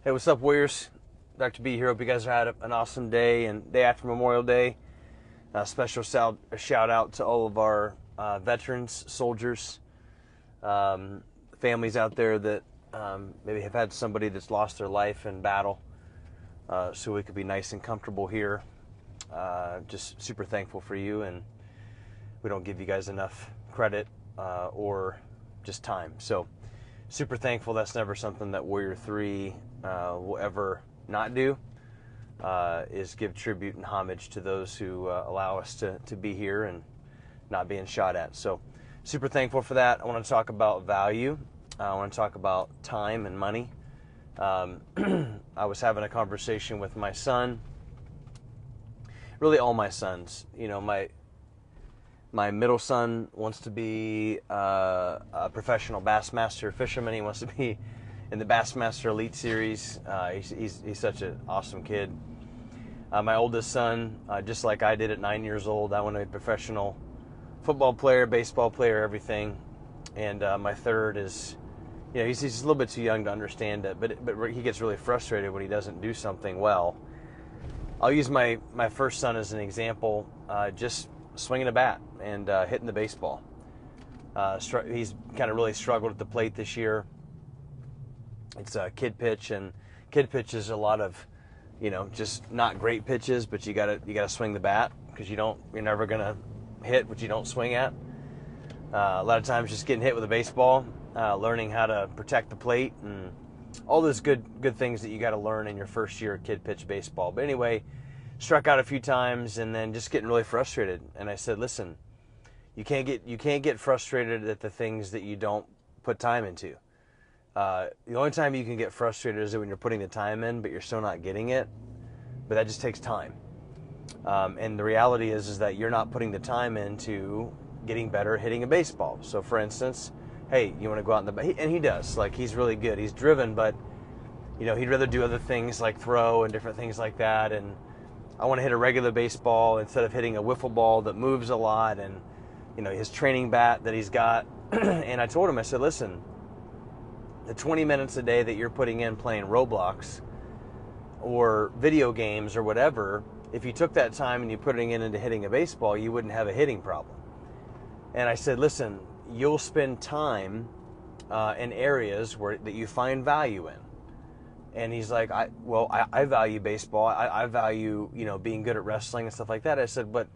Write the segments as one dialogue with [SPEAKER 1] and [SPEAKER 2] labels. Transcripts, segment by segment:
[SPEAKER 1] Hey, what's up, Warriors? Dr. B here. Hope you guys had an awesome day and day after Memorial Day. Special shout out to all of our veterans, soldiers, families out there that maybe have had somebody that's lost their life in battle. So we could be nice and comfortable here. Just super thankful for you, and we don't give you guys enough credit or just time. So super thankful. That's never something that Warrior 3 will ever not do, is give tribute and homage to those who allow us to be here and not being shot at. So super thankful for that. I want to talk about value. I want to talk about time and money. I was having a conversation with my son, really all my sons. You know, my middle son wants to be a professional Bassmaster fisherman. He wants to be in the Bassmaster Elite Series. He's such an awesome kid. My oldest son, just like I did at 9 years old, I want to be a professional football player, baseball player, everything. And my third is, you know, he's a little bit too young to understand it, but he gets really frustrated when he doesn't do something well. I'll use my first son as an example, just swinging a bat and hitting the baseball. He's kind of really struggled at the plate this year. It's a kid pitch, and kid pitch is a lot of, you know, just not great pitches, but you gotta swing the bat because you're never gonna hit what you don't swing at. A lot of times, just getting hit with a baseball, learning how to protect the plate, and all those good things that you got to learn in your first year of kid pitch baseball. But anyway, struck out a few times, and then just getting really frustrated. And I said, listen, you can't get frustrated at the things that you don't put time into. The only time you can get frustrated is when you're putting the time in, but you're still not getting it. But that just takes time. And the reality is that you're not putting the time into getting better at hitting a baseball. So, for instance, hey, you want to go out and he does. Like, he's really good. He's driven, but, you know, he'd rather do other things like throw and different things like that. And I want to hit a regular baseball instead of hitting a wiffle ball that moves a lot. And, you know, his training bat that he's got. And I told him, I said, listen, the 20 minutes a day that you're putting in playing Roblox or video games or whatever, if you took that time and you put it into hitting a baseball, you wouldn't have a hitting problem. And I said, listen, you'll spend time in areas that you find value in. And he's like, I value baseball. I value, you know, being good at wrestling and stuff like that. I said, but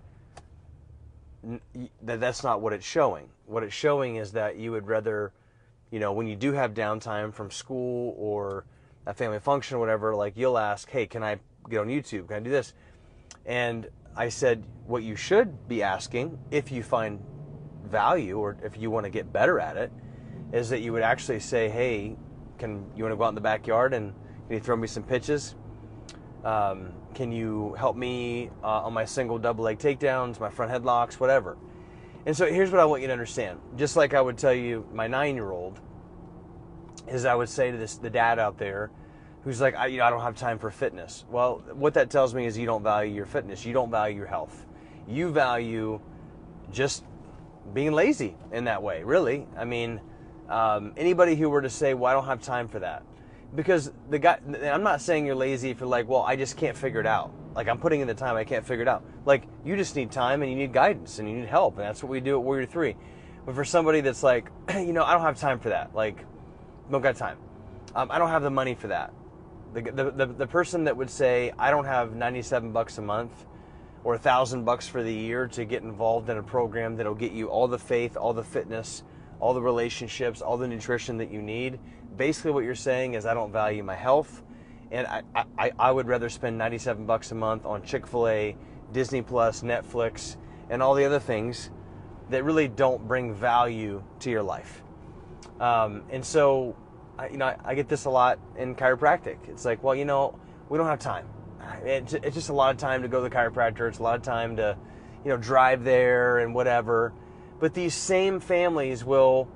[SPEAKER 1] that's not what it's showing. What it's showing is that you would rather, you know, when you do have downtime from school or a family function or whatever, like, you'll ask, hey, can I get on YouTube? Can I do this? And I said, what you should be asking, if you find value or if you want to get better at it, is that you would actually say, hey, you want to go out in the backyard and can you throw me some pitches? Can you help me on my single double leg takedowns, my front headlocks, whatever? And so here's what I want you to understand. Just like I would tell you my 9-year-old, is I would say to the dad out there who's like, I don't have time for fitness. Well, what that tells me is you don't value your fitness. You don't value your health. You value just being lazy in that way, really. I mean, anybody who were to say, well, I don't have time for that. Because the guy, I'm not saying you're lazy if you're like, well, I just can't figure it out. Like, I'm putting in the time, I can't figure it out. Like, you just need time and you need guidance and you need help. And that's what we do at Warrior 3. But for somebody that's like, you know, I don't have time for that. Like, don't got time. I don't have the money for that. The person that would say, I don't have $97 a month or $1,000 for the year to get involved in a program that'll get you all the faith, all the fitness, all the relationships, all the nutrition that you need. Basically what you're saying is, I don't value my health, and I would rather spend $97 a month on Chick-fil-A, Disney Plus, Netflix, and all the other things that really don't bring value to your life. And so, I get this a lot in chiropractic. It's like, well, you know, we don't have time. It's just a lot of time to go to the chiropractor. It's a lot of time to, you know, drive there and whatever. But these same families will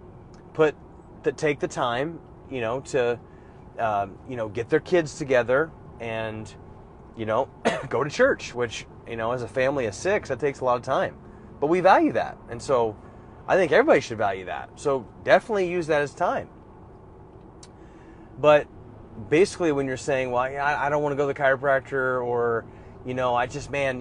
[SPEAKER 1] take the time, you know, to, you know, get their kids together and, you know, go to church, which, you know, as a family of 6, that takes a lot of time. But we value that. And so I think everybody should value that. So definitely use that as time. But basically when you're saying, well, yeah, I don't want to go to the chiropractor, or, I just, man,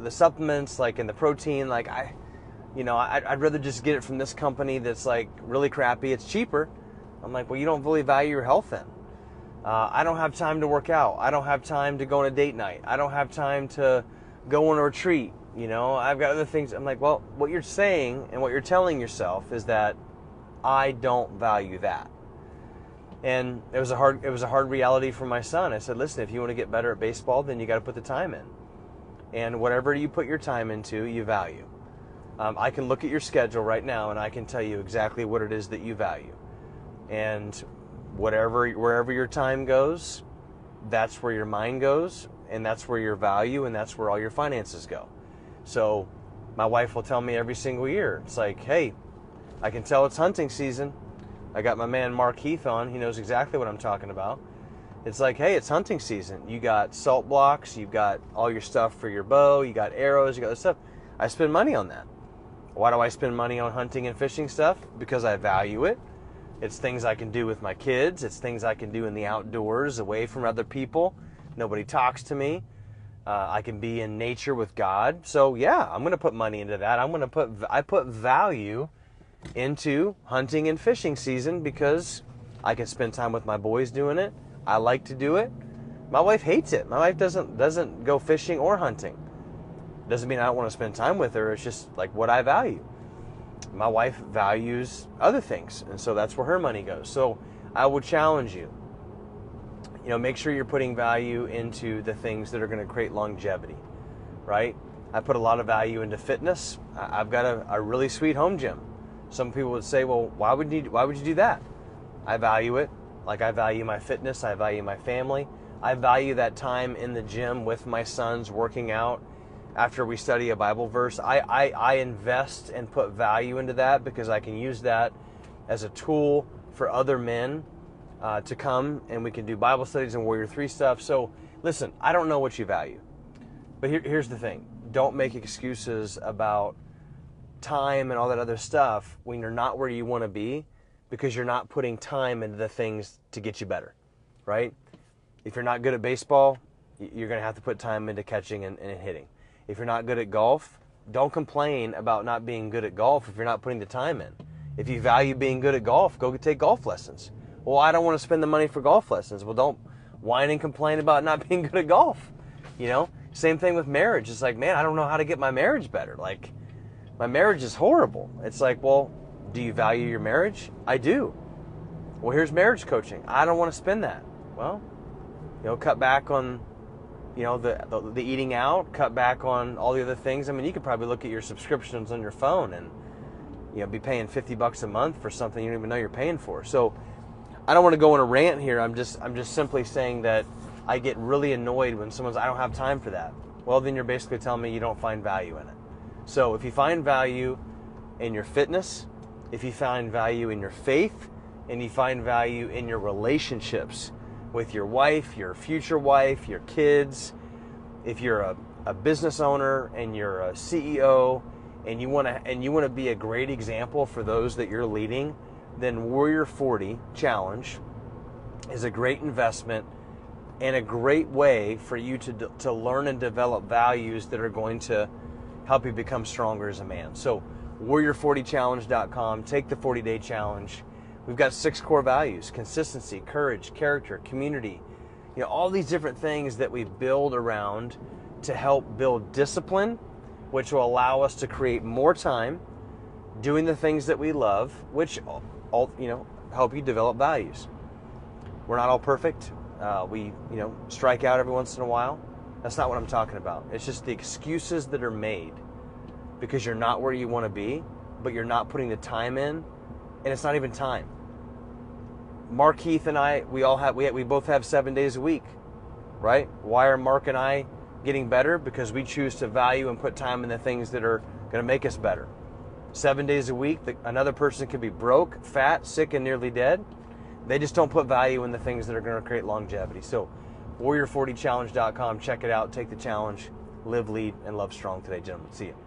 [SPEAKER 1] the supplements, like, and the protein, like, I'd rather just get it from this company that's like really crappy. It's cheaper. I'm like, well, you don't really value your health then. I don't have time to work out. I don't have time to go on a date night. I don't have time to go on a retreat. I've got other things. I'm like, well, what you're saying and what you're telling yourself is that I don't value that. And it was a hard reality for my son. I said, listen, if you want to get better at baseball, then you got to put the time in. And whatever you put your time into, you value. I can look at your schedule right now and I can tell you exactly what it is that you value. And wherever your time goes, that's where your mind goes, and that's where your value, and that's where all your finances go. So my wife will tell me every single year, it's like, hey, I can tell it's hunting season. I got my man Mark Heath on. He knows exactly what I'm talking about. It's like, hey, it's hunting season. You got salt blocks, you've got all your stuff for your bow, you got arrows, you got this stuff. I spend money on that. Why do I spend money on hunting and fishing stuff? Because I value it. It's things I can do with my kids. It's things I can do in the outdoors, away from other people. Nobody talks to me. I can be in nature with God. So yeah, I'm going to put money into that. I put value into hunting and fishing season because I can spend time with my boys doing it. I like to do it. My wife hates it. My wife doesn't go fishing or hunting. Doesn't mean I don't want to spend time with her. It's just like what I value. My wife values other things, and so that's where her money goes. So I would challenge you. Make sure you're putting value into the things that are going to create longevity, right? I put a lot of value into fitness. I've got a really sweet home gym. Some people would say, well, why would you do that? I value it. Like, I value my fitness. I value my family. I value that time in the gym with my sons working out. After we study a Bible verse, I invest and put value into that because I can use that as a tool for other men to come, and we can do Bible studies and Warrior 3 stuff. So listen, I don't know what you value, but here's the thing. Don't make excuses about time and all that other stuff when you're not where you want to be because you're not putting time into the things to get you better, right? If you're not good at baseball, you're going to have to put time into catching and hitting. If you're not good at golf, don't complain about not being good at golf if you're not putting the time in. If you value being good at golf, go take golf lessons. Well, I don't want to spend the money for golf lessons. Well, don't whine and complain about not being good at golf. Same thing with marriage. It's like, man, I don't know how to get my marriage better. Like, my marriage is horrible. It's like, well, do you value your marriage? I do. Well, here's marriage coaching. I don't want to spend that. Well, cut back on the eating out, cut back on all the other things. I mean, you could probably look at your subscriptions on your phone and be paying $50 a month for something you don't even know you're paying for. So I don't want to go on a rant here. I'm just simply saying that I get really annoyed when someone's, I don't have time for that. Well, then you're basically telling me you don't find value in it. So if you find value in your fitness, if you find value in your faith, and you find value in your relationships with your wife, your future wife, your kids, if you're a business owner and you're a CEO and you want to be a great example for those that you're leading, then Warrior 40 Challenge is a great investment and a great way for you to learn and develop values that are going to help you become stronger as a man. So warrior40challenge.com, take the 40-day challenge. We've got 6 core values: consistency, courage, character, community. All these different things that we build around to help build discipline, which will allow us to create more time doing the things that we love, which all help you develop values. We're not all perfect. We strike out every once in a while. That's not what I'm talking about. It's just the excuses that are made because you're not where you want to be, but you're not putting the time in, and it's not even time. Mark Heath and I, we both have 7 days a week, right? Why are Mark and I getting better? Because we choose to value and put time in the things that are going to make us better. 7 days a week, another person could be broke, fat, sick, and nearly dead. They just don't put value in the things that are going to create longevity. So warrior40challenge.com, check it out, take the challenge, live, lead, and love strong today, gentlemen. See you.